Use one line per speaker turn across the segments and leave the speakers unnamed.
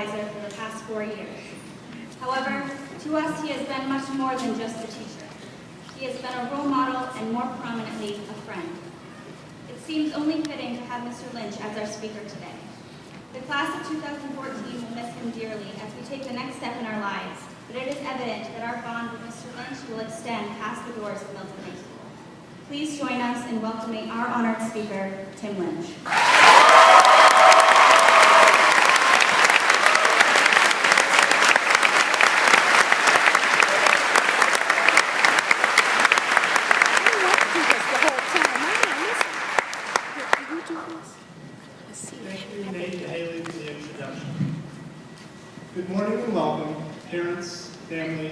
advisor for the past 4 years. However, to us, he has been much more than just a teacher. He has been a role model and, more prominently, a friend. It seems only fitting to have Mr. Lynch as our speaker today. The class of 2014 will miss him dearly as we take the next step in our lives, but it is evident that our bond with Mr. Lynch will extend past the doors of Milton High School. Please join us in welcoming our honored speaker, Tim Lynch.
Good morning and welcome, parents, family,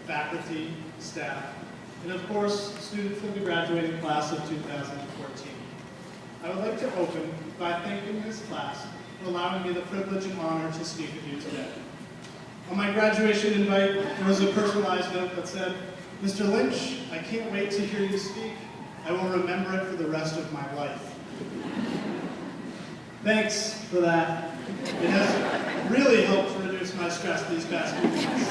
faculty, staff, and of course, students of the graduating class of 2014. I would like to open by thanking this class for allowing me the privilege and honor to speak with you today. On my graduation invite, there was a personalized note that said, "Mr. Lynch, I can't wait to hear you speak. I will remember it for the rest of my life." Thanks for that. It has really helped to reduce my stress these past few months.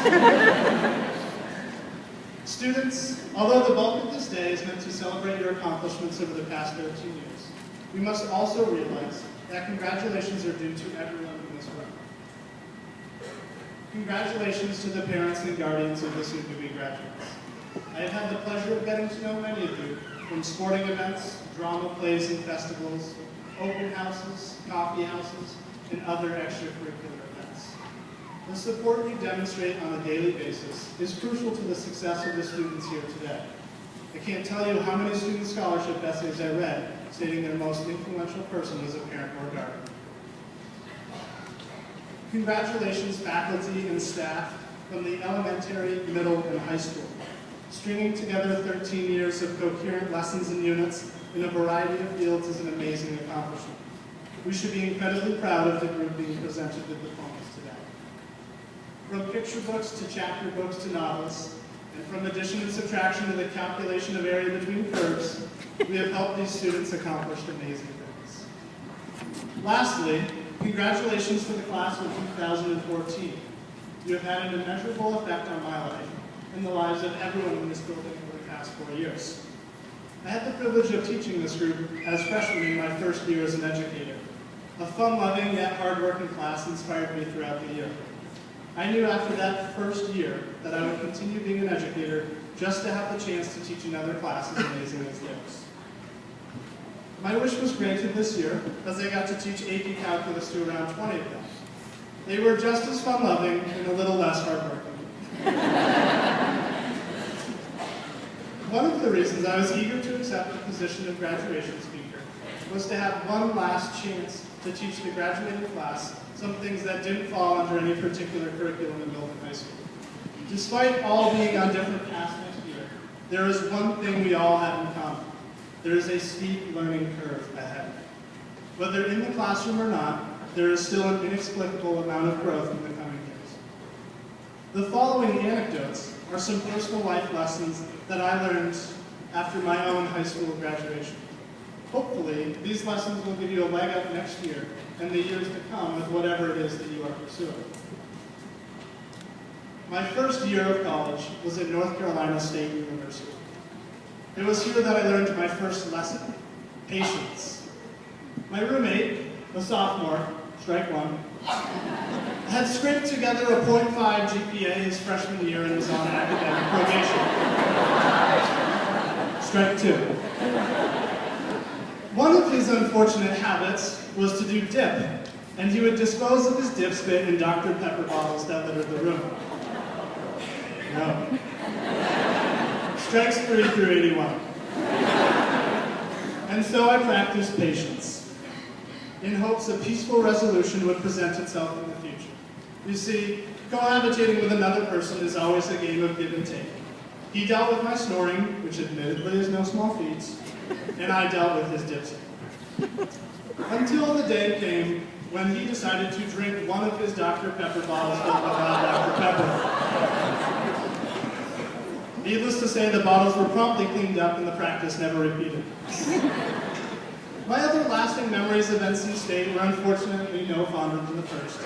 Students, although the bulk of this day is meant to celebrate your accomplishments over the past 13 years, we must also realize that congratulations are due to everyone in this room. Congratulations to the parents and guardians of the soon-to-be graduates. I have had the pleasure of getting to know many of you from sporting events, drama plays and festivals, open houses, coffee houses, and other extracurricular events. The support you demonstrate on a daily basis is crucial to the success of the students here today. I can't tell you how many student scholarship essays I read stating their most influential person was a parent or guardian. Congratulations, faculty and staff from the elementary, middle, and high school. Stringing together 13 years of coherent lessons and units in a variety of fields is an amazing accomplishment. We should be incredibly proud of the group being presented with diplomas today. From picture books to chapter books to novels, and from addition and subtraction to the calculation of area between curves, we have helped these students accomplish amazing things. Lastly, congratulations to the class of 2014. You have had an immeasurable effect on my life and the lives of everyone in this building over the past 4 years. I had the privilege of teaching this group as freshmen in my first year as an educator. A fun-loving yet hard-working class inspired me throughout the year. I knew after that first year that I would continue being an educator just to have the chance to teach another class as amazing as theirs. My wish was granted this year as I got to teach AP Calculus to around 20 of them. They were just as fun-loving and a little less hard-working. One of the reasons I was eager to accept the position of graduation speaker was to have one last chance to teach the graduating class some things that didn't fall under any particular curriculum in Milton High School. Despite all being on different paths next year, there is one thing we all have in common. There is a steep learning curve ahead. Whether in the classroom or not, there is still an inexplicable amount of growth in the coming years. The following anecdotes are some personal life lessons that I learned after my own high school graduation. Hopefully, these lessons will give you a leg up next year and the years to come with whatever it is that you are pursuing. My first year of college was at North Carolina State University. It was here that I learned my first lesson, patience. My roommate, a sophomore, strike one, had scraped together a .5 GPA his freshman year and was on academic probation. Strike two. One of his unfortunate habits was to do dip, and he would dispose of his dip spit in Dr. Pepper bottles that littered the room. No. Strikes 3 through 81. And so I practiced patience, in hopes a peaceful resolution would present itself in the future. You see, cohabitating with another person is always a game of give and take. He dealt with my snoring, which admittedly is no small feat, and I dealt with his dipstick. Until the day came when he decided to drink one of his Dr. Pepper bottles filled with Dr. Pepper. Needless to say, the bottles were promptly cleaned up and the practice never repeated. My other lasting memories of NC State were unfortunately no fonder than the first.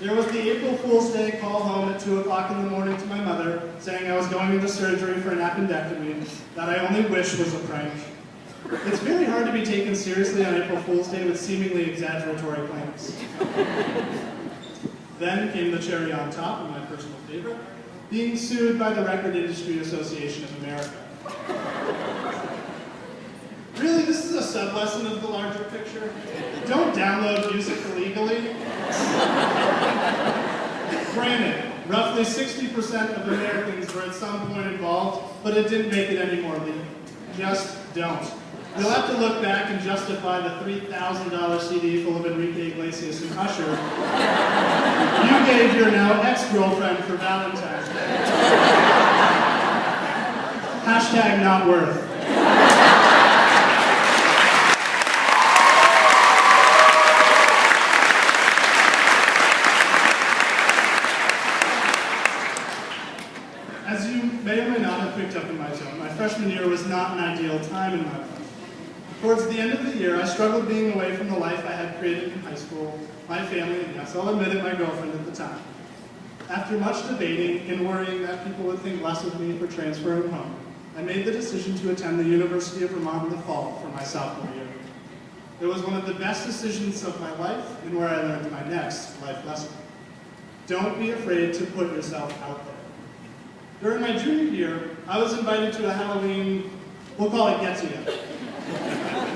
There was the April Fool's Day call home at 2 o'clock in the morning to my mother, saying I was going into surgery for an appendectomy, that I only wish was a prank. It's very hard to be taken seriously on April Fool's Day with seemingly exaggeratory claims. Then came the cherry on top, and my personal favorite, being sued by the Record Industry Association of America. Really, this is a sub-lesson of the larger picture. Don't download music illegally. Granted, roughly 60% of Americans were at some point involved, but it didn't make it any more legal. Just don't. You'll have to look back and justify the $3,000 CD full of Enrique Iglesias and Usher you gave your now ex-girlfriend for Valentine's Day. Hashtag not worth. As you may or may not have picked up in my tone, my freshman year was not an ideal time in my life. Towards the end of the year, I struggled being away from the life I had created in high school, my family, and yes, I'll admit it, my girlfriend at the time. After much debating and worrying that people would think less of me for transferring home, I made the decision to attend the University of Vermont in the fall for my sophomore year. It was one of the best decisions of my life and where I learned my next life lesson. Don't be afraid to put yourself out there. During my junior year, I was invited to a Halloween, we'll call it get-together.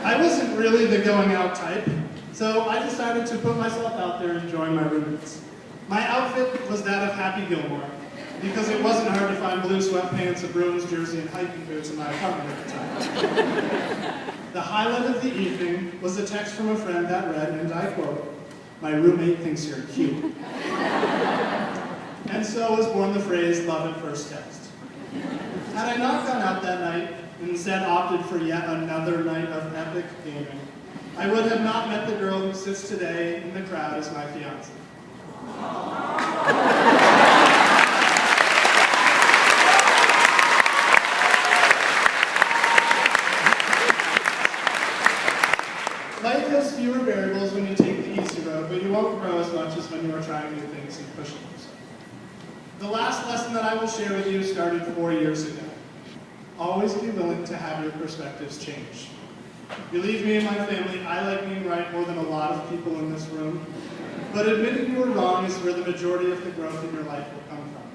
I wasn't really the going out type, so I decided to put myself out there and join my roommates. My outfit was that of Happy Gilmore, because it wasn't hard to find blue sweatpants, a Bruins jersey, and hiking boots in my apartment at the time. The highlight of the evening was a text from a friend that read, and I quote, "My roommate thinks you're cute." And so was born the phrase, "love at first text." Had I not gone out that night, and instead opted for yet another night of epic gaming, I would have not met the girl who sits today in the crowd as my fiancée. Life has fewer variables when you take the easy road, but you won't grow as much as when you are trying new things and pushing yourself. The last lesson that I will share with you started 4 years ago. Always be willing to have your perspectives change. Believe me and my family, I like being right more than a lot of people in this room, but admitting you were wrong is where the majority of the growth in your life will come from.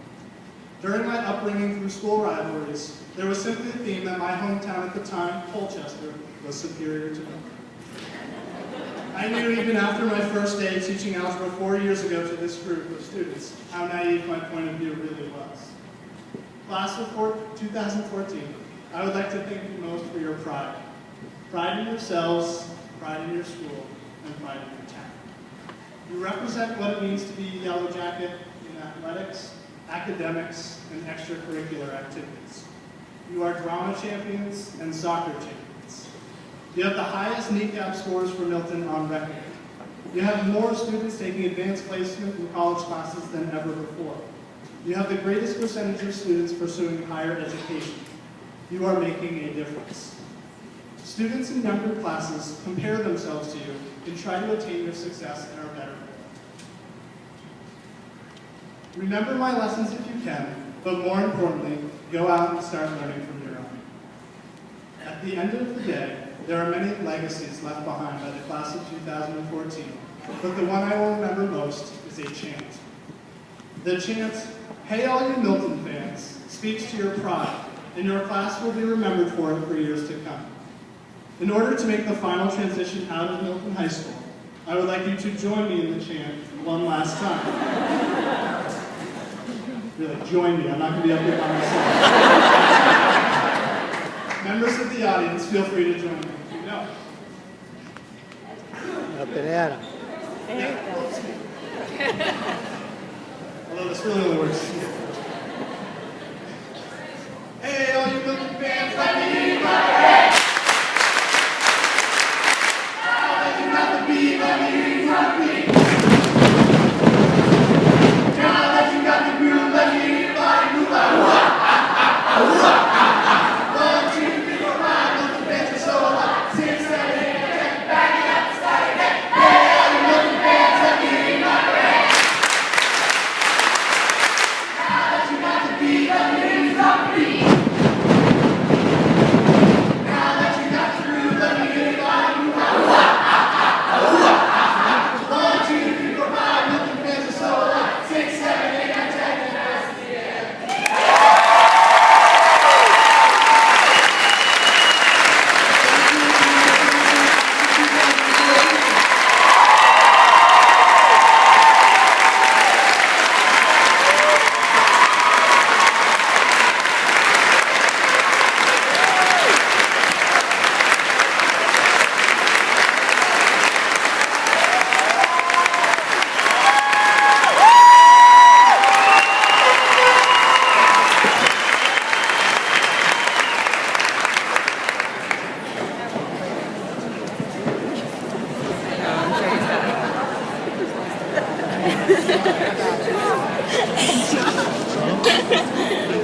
During my upbringing through school rivalries, there was simply a theme that my hometown at the time, Colchester, was superior to me. I knew even after my first day teaching algebra 4 years ago to this group of students how naive my point of view really was. Class of 2014, I would like to thank you most for your pride. Pride in yourselves, pride in your school, and pride in your town. You represent what it means to be a Yellow Jacket in athletics, academics, and extracurricular activities. You are drama champions and soccer champions. You have the highest kneecap scores for Milton on record. You have more students taking advanced placement in college classes than ever before. You have the greatest percentage of students pursuing higher education. You are making a difference. Students in younger classes compare themselves to you and try to attain your success and are better for it. Remember my lessons if you can, but more importantly, go out and start learning from your own. At the end of the day, there are many legacies left behind by the class of 2014, but the one I will remember most is a chant. The chant, "Hey all you Milton fans," speaks to your pride, and your class will be remembered for it for years to come. In order to make the final transition out of Milton High School, I would like you to join me in the chant one last time. Really, join me. I'm not going to be up here by myself. Members of the audience, feel free to join me if you know.
Banana.
Although this really only works. Hey, all you Milton fans, let me hear my head. Now that you got the beat, let me hear you my beat. Now that you got the groove, let me hear your body move like 1, 2, 3, 4, 5, Milton fans are so alive. 6, 7, 8, 10, back it up, start again. Hey, all you Milton fans, let me hear you my head.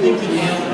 think the